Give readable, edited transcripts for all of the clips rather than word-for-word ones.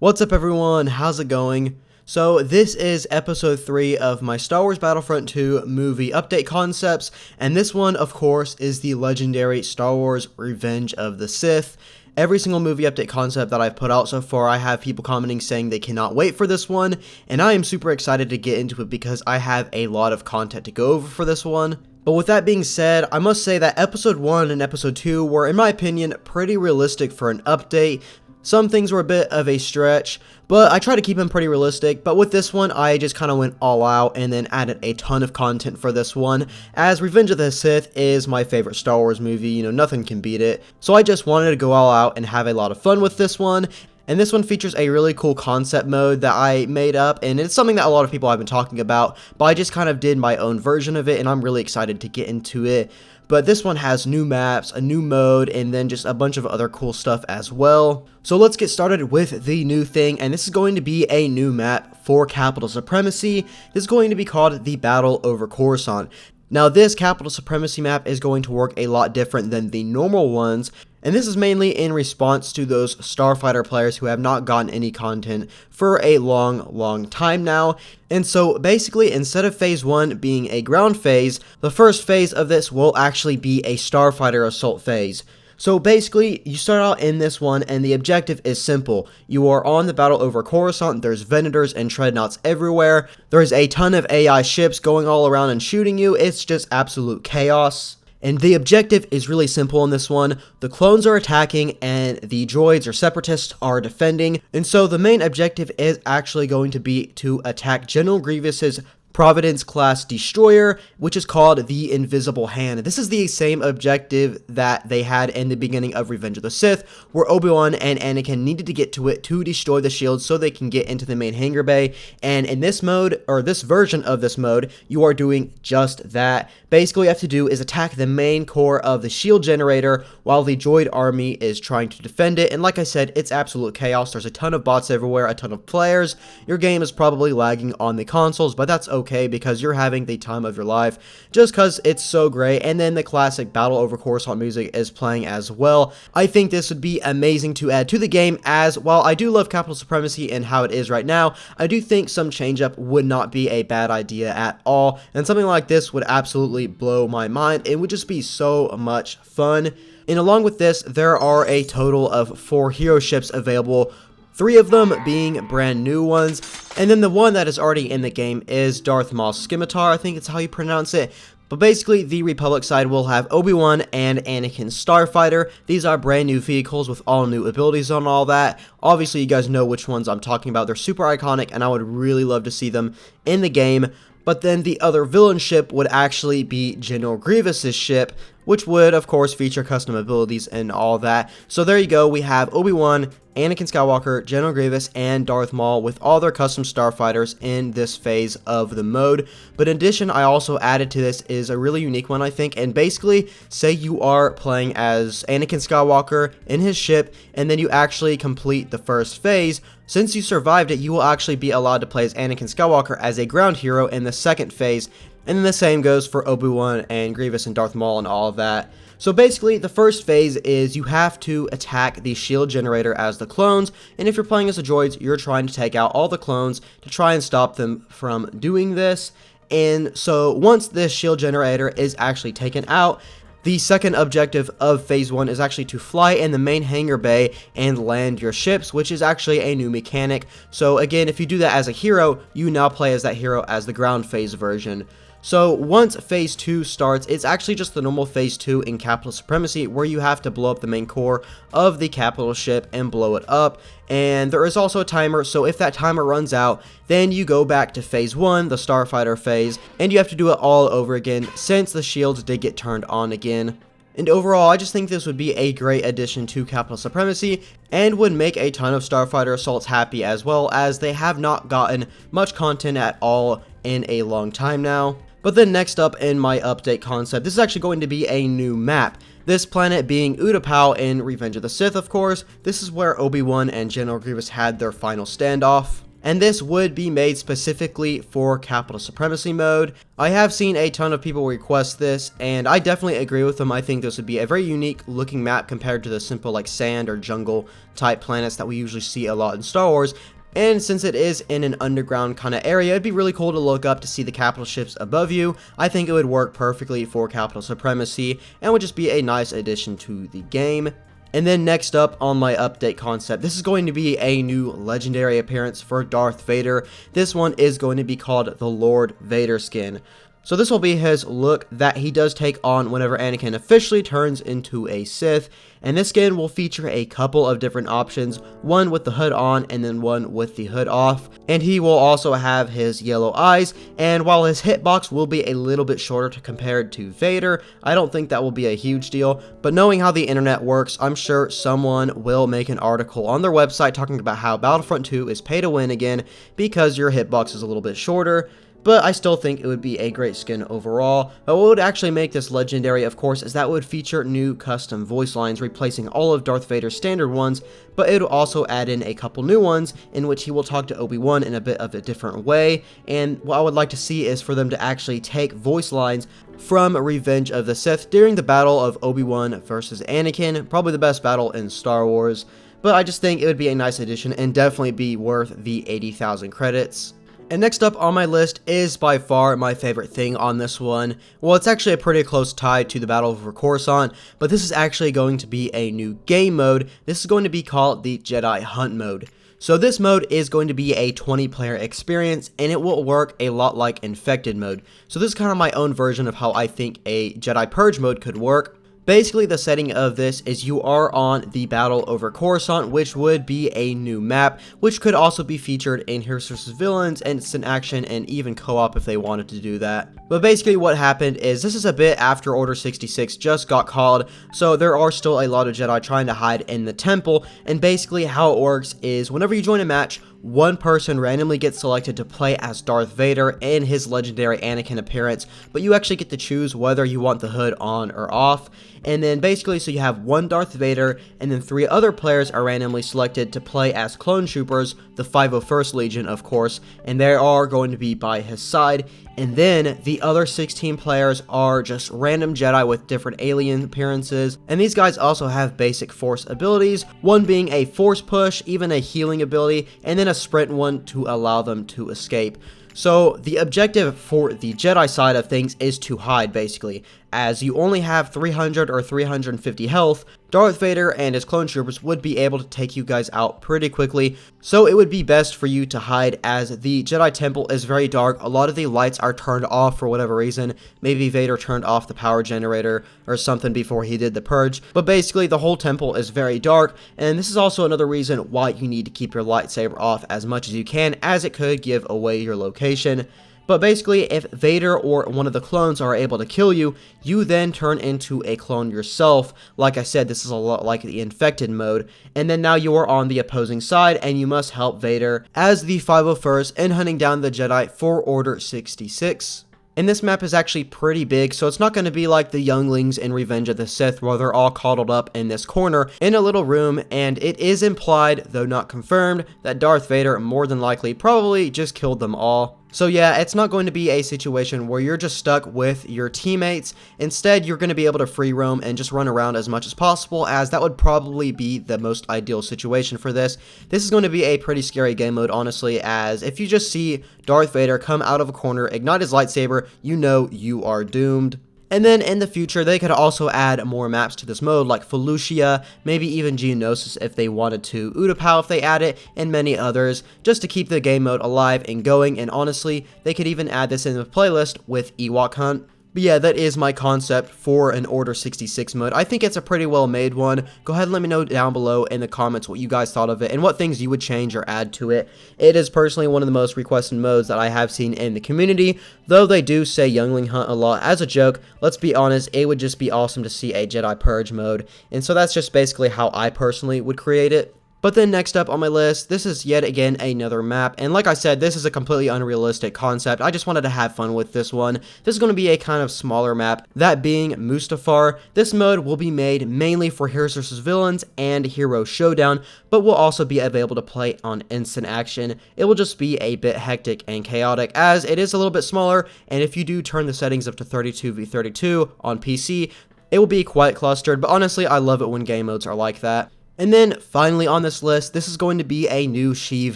What's up everyone, how's it going? So this is episode 3 of my Star Wars Battlefront 2 movie update concepts, and this one of course is the legendary Star Wars Revenge of the Sith. Every single movie update concept that I've put out so far, I have people commenting saying they cannot wait for this one, and I am super excited to get into it because I have a lot of content to go over for this one. But with that being said, I must say that episode 1 and episode 2 were, in my opinion, pretty realistic for an update. Some things were a bit of a stretch, but I try to keep them pretty realistic. But with this one, I just kind of went all out and then added a ton of content for this one, as Revenge of the Sith is my favorite Star Wars movie, nothing can beat it. So I just wanted to go all out and have a lot of fun with this one. And this one features a really cool concept mode that I made up, and it's something that a lot of people have been talking about, but I just kind of did my own version of it, and I'm really excited to get into it. But this one has new maps, a new mode, and then just a bunch of other cool stuff as well. So let's get started with the new thing, and this is going to be a new map for Capital Supremacy. This is going to be called the Battle over Khorasan. Now this Capital Supremacy map is going to work a lot different than the normal ones, and this is mainly in response to those Starfighter players who have not gotten any content for a long time now. And so basically, instead of phase 1 being a ground phase, the first phase of this will actually be a Starfighter assault phase. So basically, you start out in this one, and the objective is simple. You are on the battle over Khorasan, there's Venators and Treadnoughts everywhere, there's a ton of AI ships going all around and shooting you, it's just absolute chaos. And the objective is really simple in this one. The clones are attacking and the droids or separatists are defending. And so the main objective is actually going to be to attack General Grievous's Providence class destroyer, which is called the Invisible Hand. This is the same objective that they had in the beginning of Revenge of the Sith, where Obi-Wan and Anakin needed to get to it to destroy the shield so they can get into the main hangar bay. And in this mode, or this version of this mode, you are doing just that. Basically, what you have to do is attack the main core of the shield generator while the droid army is trying to defend it. And like I said, it's absolute chaos. There's a ton of bots everywhere, a ton of players. Your game is probably lagging on the consoles, but that's okay because you're having the time of your life just because it's so great. And then the classic Battle over Khorasan music is playing as well. I think this would be amazing to add to the game, as while I do love Capital Supremacy and how it is right now, I do think some change up would not be a bad idea at all, and something like this would absolutely blow my mind. It would just be so much fun. And along with this, there are a total of 4 hero ships available, 3 of them being brand new ones, and then the one that is already in the game is Darth Maul's Scimitar, I think it's how you pronounce it. But basically, the Republic side will have Obi-Wan and Anakin's Starfighter. These are brand new vehicles with all new abilities and all that. Obviously, you guys know which ones I'm talking about. They're super iconic, and I would really love to see them in the game. But then the other villain ship would actually be General Grievous's ship, which would, of course, feature custom abilities and all that. So there you go, we have Obi-Wan, Anakin Skywalker, General Grievous, and Darth Maul with all their custom starfighters in this phase of the mode. But in addition, I also added to this is a really unique one, I think, and basically, say you are playing as Anakin Skywalker in his ship, and then you actually complete the first phase. Since you survived it, you will actually be allowed to play as Anakin Skywalker as a ground hero in the second phase. And then the same goes for Obi-Wan and Grievous and Darth Maul and all of that. So basically, the first phase is you have to attack the shield generator as the clones, and if you're playing as the droids, you're trying to take out all the clones to try and stop them from doing this. And so once this shield generator is actually taken out, the second objective of phase 1 is actually to fly in the main hangar bay and land your ships, which is actually a new mechanic. So again, if you do that as a hero, you now play as that hero as the ground phase version. So once phase 2 starts, it's actually just the normal phase 2 in Capital Supremacy, where you have to blow up the main core of the capital ship and blow it up. And there is also a timer, so if that timer runs out, then you go back to phase 1, the Starfighter phase, and you have to do it all over again since the shields did get turned on again. And overall, I just think this would be a great addition to Capital Supremacy and would make a ton of Starfighter assaults happy, as well as they have not gotten much content at all in a long time now. But then next up in my update concept, this is actually going to be a new map. This planet being Utapau in Revenge of the Sith, of course. This is where Obi-Wan and General Grievous had their final standoff. and this would be made specifically for Capital Supremacy mode. I have seen a ton of people request this, and I definitely agree with them. I think this would be a very unique looking map compared to the simple like sand or jungle type planets that we usually see a lot in Star Wars. And since it is in an underground kind of area, it'd be really cool to look up to see the capital ships above you. I think it would work perfectly for Capital Supremacy and would just be a nice addition to the game. And then next up on my update concept, this is going to be a new legendary appearance for Darth Vader. This one is going to be called the Lord Vader skin. So this will be his look that he does take on whenever Anakin officially turns into a Sith, and this skin will feature a couple of different options, one with the hood on and then one with the hood off, and he will also have his yellow eyes, and while his hitbox will be a little bit shorter compared to Vader, I don't think that will be a huge deal, but knowing how the internet works, I'm sure someone will make an article on their website talking about how Battlefront 2 is pay to win again because your hitbox is a little bit shorter. But I still think it would be a great skin overall. But what would actually make this legendary, of course, is that it would feature new custom voice lines, replacing all of Darth Vader's standard ones, but it would also add in a couple new ones, in which he will talk to Obi-Wan in a bit of a different way. And what I would like to see is for them to actually take voice lines from Revenge of the Sith during the battle of Obi-Wan versus Anakin, probably the best battle in Star Wars. But I just think it would be a nice addition and definitely be worth the 80,000 credits. And next up on my list is by far my favorite thing on this one. Well, it's actually a pretty close tie to the Battle over Khorasan, but this is actually going to be a new game mode. This is going to be called the Jedi Hunt mode. So this mode is going to be a 20-player experience, and it will work a lot like Infected mode. So this is kind of my own version of how I think a Jedi Purge mode could work. Basically, the setting of this is you are on the Battle over Khorasan, which would be a new map, which could also be featured in Heroes vs. Villains, Instant Action, and even co-op if they wanted to do that. But basically what happened is this is a bit after Order 66 just got called, so there are still a lot of Jedi trying to hide in the temple, and basically how it works is whenever you join a match, one person randomly gets selected to play as Darth Vader in his legendary Anakin appearance, but you actually get to choose whether you want the hood on or off. And then basically, so you have one Darth Vader, and then 3 other players are randomly selected to play as clone troopers, the 501st Legion of course, and they are going to be by his side. And then the other 16 players are just random Jedi with different alien appearances, and these guys also have basic Force abilities, one being a Force push, even a healing ability, and then a sprint one to allow them to escape. So the objective for the Jedi side of things is to hide basically, as you only have 300 or 350 health. Darth Vader and his clone troopers would be able to take you guys out pretty quickly, so it would be best for you to hide as the Jedi Temple is very dark. A lot of the lights are turned off for whatever reason. Maybe Vader turned off the power generator or something before he did the Purge, but basically the whole temple is very dark, and this is also another reason why you need to keep your lightsaber off as much as you can, as it could give away your location. But basically, if Vader or one of the clones are able to kill you, you then turn into a clone yourself. Like I said, this is a lot like the Infected mode. And then now you are on the opposing side, and you must help Vader as the 501st in hunting down the Jedi for Order 66. And this map is actually pretty big, so it's not going to be like the younglings in Revenge of the Sith where they're all coddled up in this corner in a little room, and it is implied, though not confirmed, that Darth Vader more than likely probably just killed them all. So yeah, it's not going to be a situation where you're just stuck with your teammates. Instead, you're going to be able to free roam and just run around as much as possible, as that would probably be the most ideal situation for this. This is going to be a pretty scary game mode, honestly, as if you just see Darth Vader come out of a corner, ignite his lightsaber, you know you are doomed. And then in the future, they could also add more maps to this mode, like Felucia, maybe even Geonosis if they wanted to, Utapau if they add it, and many others, just to keep the game mode alive and going. And honestly, they could even add this in the playlist with Ewok Hunt. But yeah, that is my concept for an Order 66 mode. I think it's a pretty well made one. Go ahead and let me know down below in the comments what you guys thought of it and what things you would change or add to it. It is personally one of the most requested modes that I have seen in the community, though they do say Youngling Hunt a lot as a joke. Let's be honest, it would just be awesome to see a Jedi Purge mode, and so that's just basically how I personally would create it. But then next up on my list, this is yet again another map, and like I said, this is a completely unrealistic concept. I just wanted to have fun with this one. This is going to be a kind of smaller map, that being Mustafar. This mode will be made mainly for Heroes vs. Villains and Hero Showdown, but will also be available to play on instant action. It will just be a bit hectic and chaotic, as it is a little bit smaller, and if you do turn the settings up to 32v32 on PC, it will be quite clustered, but honestly, I love it when game modes are like that. And then, finally on this list, this is going to be a new Sheev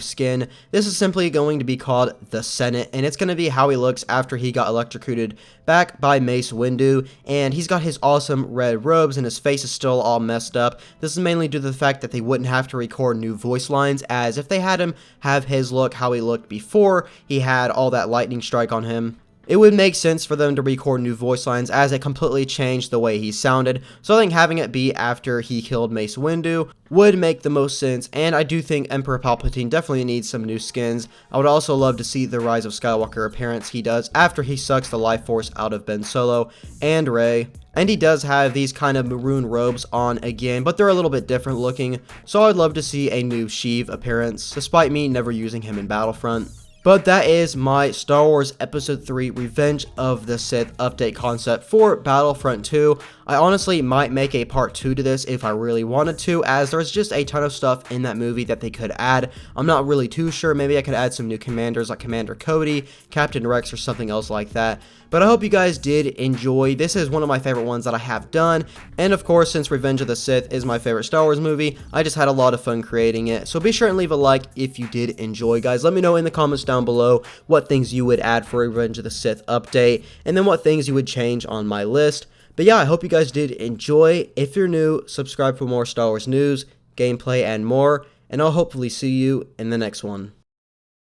skin. This is simply going to be called the Senate, and it's going to be how he looks after he got electrocuted back by Mace Windu, and he's got his awesome red robes, and his face is still all messed up. This is mainly due to the fact that they wouldn't have to record new voice lines, as if they had him have his look how he looked before he had all that lightning strike on him, it would make sense for them to record new voice lines, as it completely changed the way he sounded. So I think having it be after he killed Mace Windu would make the most sense, and I do think Emperor Palpatine definitely needs some new skins. I would also love to see the Rise of Skywalker appearance he does after he sucks the life force out of Ben Solo and Rey. And he does have these kind of maroon robes on again, but they're a little bit different looking, so I'd love to see a new Sheev appearance, despite me never using him in Battlefront. But that is my Star Wars Episode 3 Revenge of the Sith update concept for Battlefront 2. I honestly might make a part 2 to this if I really wanted to, as there's just a ton of stuff in that movie that they could add. I'm not really too sure. Maybe I could add some new commanders like Commander Cody, Captain Rex, or something else like that. But I hope you guys did enjoy. This is one of my favorite ones that I have done. And of course, since Revenge of the Sith is my favorite Star Wars movie, I just had a lot of fun creating it. So be sure and leave a like if you did enjoy, guys. Let me know in the comments down below what things you would add for Revenge of the Sith update, and then what things you would change on my list. But yeah, I hope you guys did enjoy. If you're new, subscribe for more Star Wars news, gameplay, and more. And I'll hopefully see you in the next one.